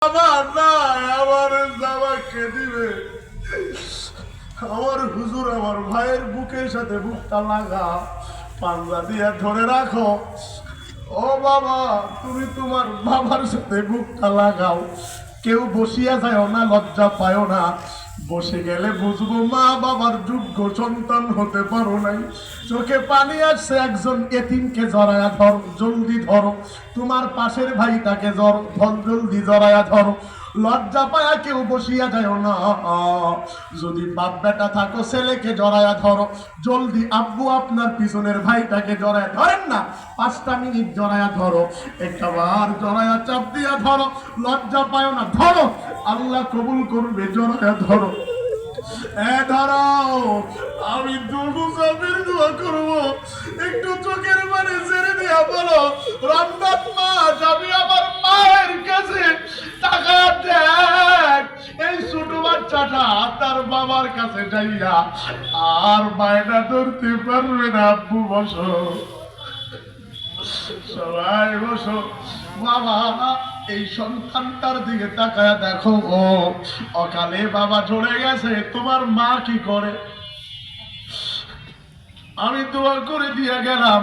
আমার নাই, আমার জামা কে দিবে? আমার হুজুর আমার ভাইয়ের বুকের সাথে বুকটা লাগা, পাঞ্জা দিয়া ধরে রাখো। ও বাবা, তুমি তোমার বাবার সাথে বুকটা লাগাও। কেউ বসিয়া যায় না, লজ্জা পায় না। বসে গেলে বুঝবো মা বাবার যোগ্য সন্তান হতে পারো নাই। চোখে পানি আসছে, একজন এতিমকে জড়ায়া ধরো, জলদি ধরো। তোমার পাশের ভাইটাকে ধর, জলদি জড়ায়া ধরো। লজ্জা পায়া কেউ বসিয়া যায় না। যদি বাপ বেটা থাকো, ছেলেকে জড়ায়া ধরো, জলদি। আব্বু আপনার পিছনের ভাইটাকে জড়ায়া ধরেন না, 5টা মিনিট জড়ায়া ধরো, একবার জড়ায়া চাপ দিয়া ধরো। লজ্জা পায় না, ধরো, আল্লাহ কবুল করবে। জড়ায়া ধরো, ধরো। আমি দুর্গের দোয়া করবো, একটু চোখের পানি ছেড়ে দিয়া বলো, রমজান মাস আমি আমার মায়ের কাছে টাকা দেখ। এই ছোট বাচ্চাটা তার বাবার কাছে যাইয়া আর বায়না ধরতে পারবে না। আব্বু বসো, সবাই বসো। বাবা, এই সন্তানটার দিকে তাকায় দেখো। ও অকালে বাবা চলে গেছে, তোমার মা কি করে? আমি দোয়া করে দিয়ে গেলাম,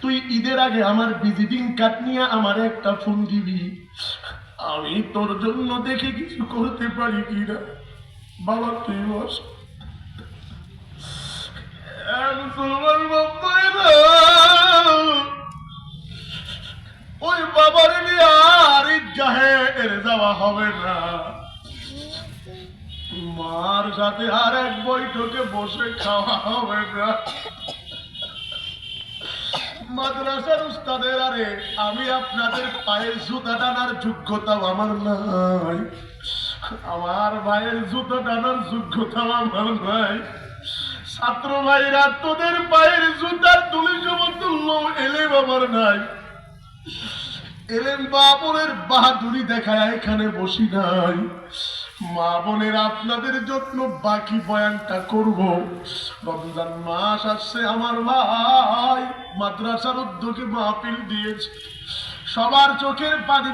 তুই ঈদের আগে আমার ভিজিটিং কার্ড নিয়ে আমার একটা ফোন দিবি, আমি তোর জন্য দেখে কিছু করতে পারি কিনা। বাবা তুই বস। ওই বাবার নিয়ে আর ঈদগাহে যাওয়া হবে না। মার সাথে আর এক বৈঠকে বসে খাওয়া হবে না। মাদ্রাসার উস্তাদের, আরে আমি আপনাদের পায়ের জুতা টানার যোগ্যতাও আমার নাই, আমার ভাইয়ের জুতা টানার যোগ্যতাও আমার নাই। ছাত্র ভাইরা, তোদের পায়ের জুতার তুলি সমতুল্য এলেম আমার নাই। এলেম মা বোনের বাহাদুরি দেখায় এখানে বসি নাই। মা বোনের, আপনাদের জন্য বাকি বয়ানটা করব। রমজান মাস আসছে, আমার ভাই মাদ্রাসার উদ্যোগে মাহফিল দিয়েছে, সবার চোখের পানি